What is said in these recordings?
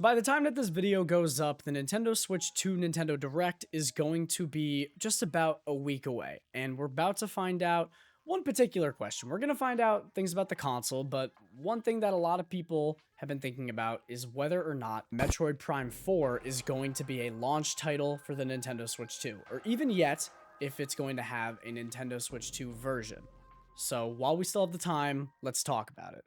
By the time that this video goes up, the Nintendo Switch 2 Nintendo Direct is going to be just about a week away, and we're about to find out one particular question. We're going to find out things about the console, but one thing that a lot of people have been thinking about is whether or not Metroid Prime 4 is going to be a launch title for the Nintendo Switch 2, or even yet, if it's going to have a Nintendo Switch 2 version. So while we still have the time, let's talk about it.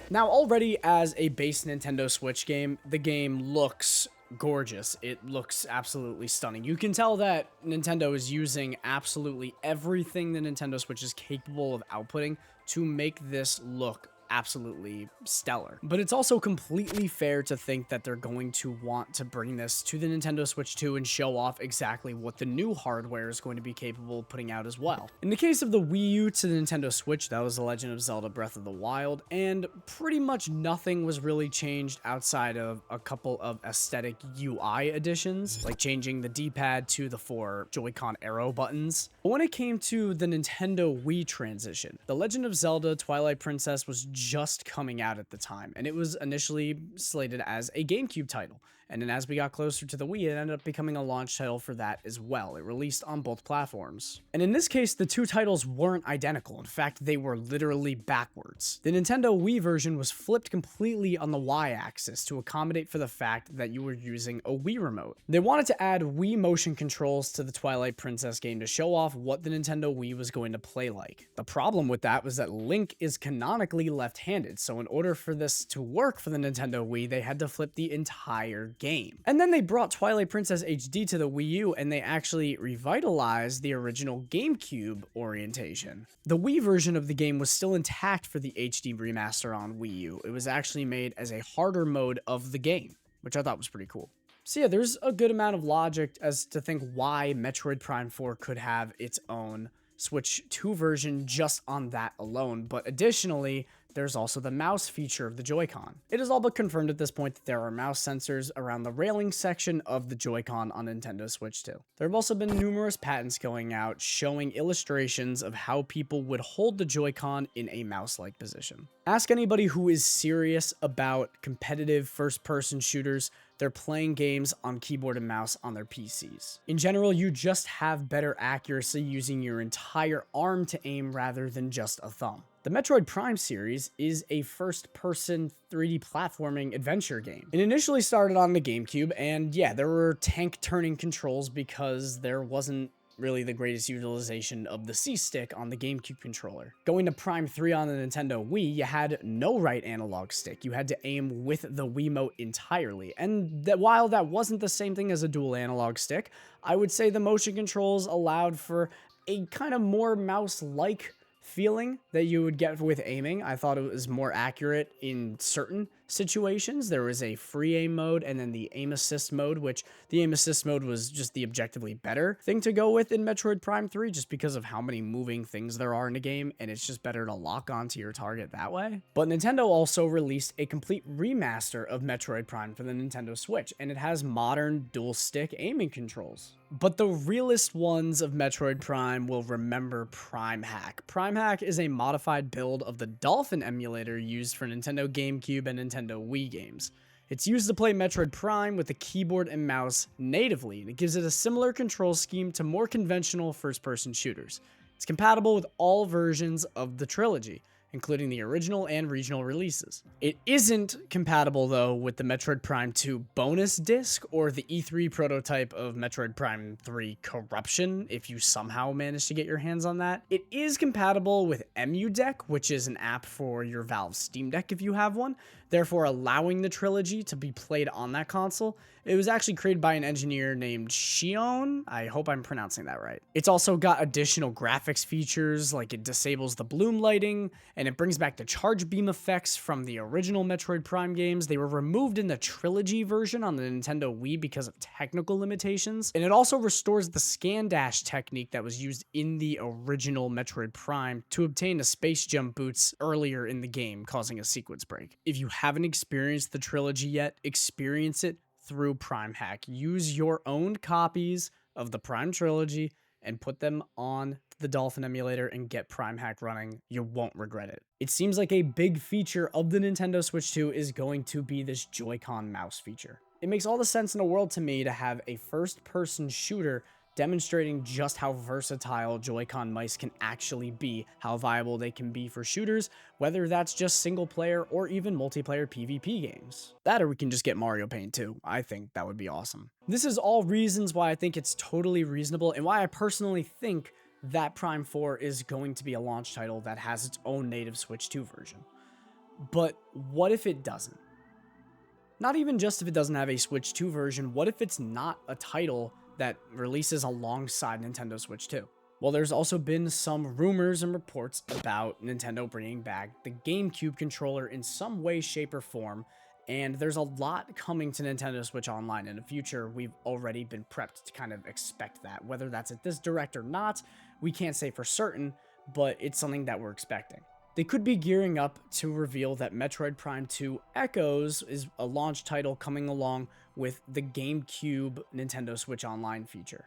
Now, already as a base Nintendo Switch game, the game looks gorgeous. It looks absolutely stunning. You can tell that Nintendo is using absolutely everything the Nintendo Switch is capable of outputting to make this look absolutely stellar. But it's also completely fair to think that they're going to want to bring this to the Nintendo Switch 2 and show off exactly what the new hardware is going to be capable of putting out as well. In the case of the Wii U to the Nintendo Switch, that was The Legend of Zelda Breath of the Wild, and pretty much nothing was really changed outside of a couple of aesthetic UI additions, like changing the D-pad to the 4 Joy-Con arrow buttons. But when it came to the Nintendo Wii transition, The Legend of Zelda Twilight Princess was just coming out at the time, and it was initially slated as a GameCube title. And then as we got closer to the Wii, it ended up becoming a launch title for that as well. It released on both platforms. And in this case, the two titles weren't identical. In fact, they were literally backwards. The Nintendo Wii version was flipped completely on the Y-axis to accommodate for the fact that you were using a Wii remote. They wanted to add Wii motion controls to the Twilight Princess game to show off what the Nintendo Wii was going to play like. The problem with that was that Link is canonically left-handed, so in order for this to work for the Nintendo Wii, they had to flip the entire game. And then they brought Twilight Princess HD to the Wii U, and they actually revitalized the original GameCube orientation. The Wii version of the game was still intact for the HD remaster on Wii U. It was actually made as a harder mode of the game, which I thought was pretty cool. So yeah, there's a good amount of logic as to think why Metroid Prime 4 could have its own Switch 2 version just on that alone, but additionally, there's also the mouse feature of the Joy-Con. It is all but confirmed at this point that there are mouse sensors around the railing section of the Joy-Con on Nintendo Switch 2. There have also been numerous patents going out showing illustrations of how people would hold the Joy-Con in a mouse-like position. Ask anybody who is serious about competitive first-person shooters. They're playing games on keyboard and mouse on their PCs. In general, you just have better accuracy using your entire arm to aim rather than just a thumb. The Metroid Prime series is a first-person 3D platforming adventure game. It initially started on the GameCube, and yeah, there were tank-turning controls because there wasn't really the greatest utilization of the C-stick on the GameCube controller. Going to Prime 3 on the Nintendo Wii, you had no right analog stick. You had to aim with the Wiimote entirely. And while that wasn't the same thing as a dual analog stick, I would say the motion controls allowed for a kind of more mouse-like feeling that you would get with aiming. I thought it was more accurate in certain situations. There was a free aim mode and then the aim assist mode, which the aim assist mode was just the objectively better thing to go with in Metroid Prime 3 just because of how many moving things there are in the game, and it's just better to lock onto your target that way. But Nintendo also released a complete remaster of Metroid Prime for the Nintendo Switch, and it has modern dual stick aiming controls. But the realest ones of Metroid Prime will remember Prime Hack. Prime Hack is a modified build of the Dolphin emulator used for Nintendo GameCube and Nintendo Wii games. It's used to play Metroid Prime with the keyboard and mouse natively, and it gives it a similar control scheme to more conventional first-person shooters. It's compatible with all versions of the trilogy, including the original and regional releases. It isn't compatible, though, with the Metroid Prime 2 bonus disc or the E3 prototype of Metroid Prime 3 Corruption, if you somehow manage to get your hands on that. It is compatible with EmuDeck, which is an app for your Valve Steam Deck if you have one, therefore allowing the trilogy to be played on that console. It was actually created by an engineer named Shion. I hope I'm pronouncing that right. It's also got additional graphics features, like it disables the bloom lighting, and it brings back the charge beam effects from the original Metroid Prime games. They were removed in the trilogy version on the Nintendo Wii because of technical limitations, and it also restores the scan dash technique that was used in the original Metroid Prime to obtain the space jump boots earlier in the game, causing a sequence break. If you haven't experienced the trilogy yet, experience it through Prime Hack. Use your own copies of the Prime trilogy and put them on the Dolphin emulator and get Prime Hack running. You won't regret it. It seems like a big feature of the Nintendo Switch 2 is going to be this Joy-Con mouse feature. It makes all the sense in the world to me to have a first-person shooter demonstrating just how versatile Joy-Con mice can actually be, how viable they can be for shooters, whether that's just single player or even multiplayer PvP games. That or we can just get Mario Paint too. I think that would be awesome. This is all reasons why I think it's totally reasonable and why I personally think that Prime 4 is going to be a launch title that has its own native Switch 2 version. But what if it doesn't? Not even just if it doesn't have a Switch 2 version, what if it's not a title that releases alongside Nintendo Switch 2? Well, there's also been some rumors and reports about Nintendo bringing back the GameCube controller in some way, shape, or form, and there's a lot coming to Nintendo Switch Online in the future. We've already been prepped to kind of expect that. Whether that's at this direct or not, we can't say for certain, but it's something that we're expecting. They could be gearing up to reveal that Metroid Prime 2 Echoes is a launch title coming along with the GameCube Nintendo Switch Online feature.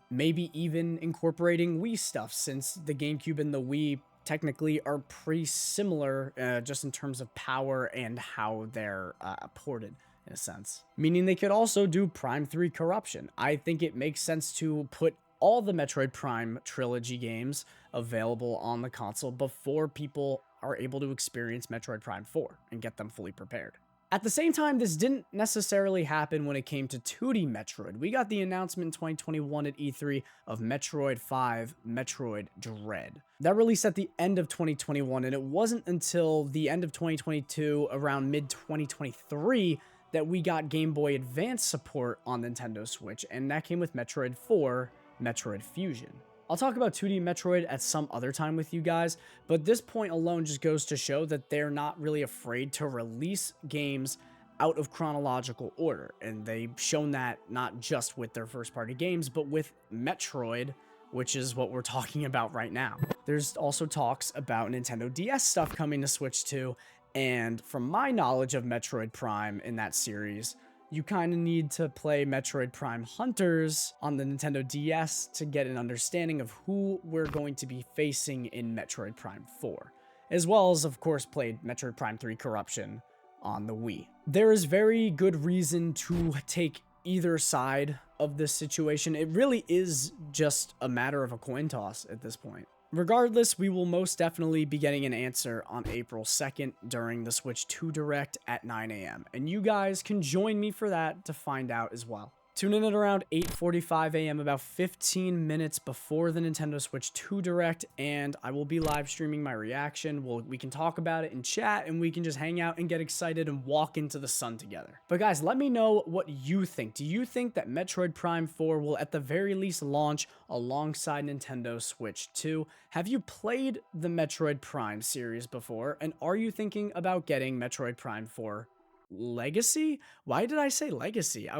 Maybe even incorporating Wii stuff, since the GameCube and the Wii technically are pretty similar just in terms of power and how they're ported, in a sense. Meaning they could also do Prime 3 Corruption. I think it makes sense to put all the Metroid Prime trilogy games available on the console before people are able to experience Metroid Prime 4 and get them fully prepared. At the same time, this didn't necessarily happen when it came to 2D Metroid. We got the announcement in 2021 at E3 of Metroid 5, Metroid Dread. That released at the end of 2021, and it wasn't until the end of 2022, around mid-2023, that we got Game Boy Advance support on Nintendo Switch, and that came with Metroid 4, Metroid Fusion. I'll talk about 2D Metroid at some other time with you guys, but this point alone just goes to show that they're not really afraid to release games out of chronological order, and they've shown that not just with their first-party games, but with Metroid, which is what we're talking about right now. There's also talks about Nintendo DS stuff coming to Switch 2, and from my knowledge of Metroid Prime in that series, you kind of need to play Metroid Prime Hunters on the Nintendo DS to get an understanding of who we're going to be facing in Metroid Prime 4, as well as, of course, played Metroid Prime 3 Corruption on the Wii. There is very good reason to take either side of this situation. It really is just a matter of a coin toss at this point. Regardless, we will most definitely be getting an answer on April 2nd during the Switch 2 Direct at 9 a.m. And you guys can join me for that to find out as well. Tune in at around 8:45 a.m., about 15 minutes before the Nintendo Switch 2 Direct, and I will be live streaming my reaction. We can talk about it in chat, and we can just hang out and get excited and walk into the sun together. But guys, let me know what you think. Do you think that Metroid Prime 4 will at the very least launch alongside Nintendo Switch 2? Have you played the Metroid Prime series before, and are you thinking about getting Metroid Prime 4 Legacy? Why did I say Legacy?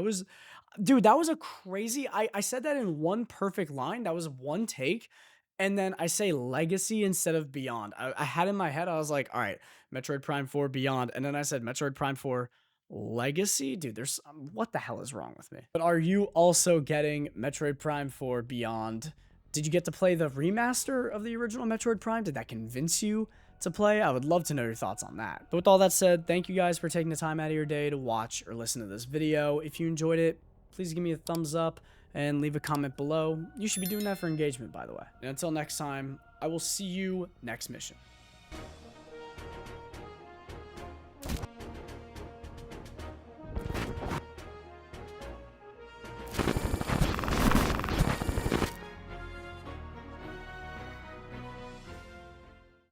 Dude, that was a crazy, I said that in one perfect line. That was one take. And then I say Legacy instead of Beyond. I had in my head, I was like, all right, Metroid Prime 4 Beyond. And then I said Metroid Prime 4 Legacy. Dude, what the hell is wrong with me? But are you also getting Metroid Prime 4 Beyond? Did you get to play the remaster of the original Metroid Prime? Did that convince you to play? I would love to know your thoughts on that. But with all that said, thank you guys for taking the time out of your day to watch or listen to this video. If you enjoyed it, please give me a thumbs up and leave a comment below. You should be doing that for engagement, by the way. And until next time, I will see you next mission.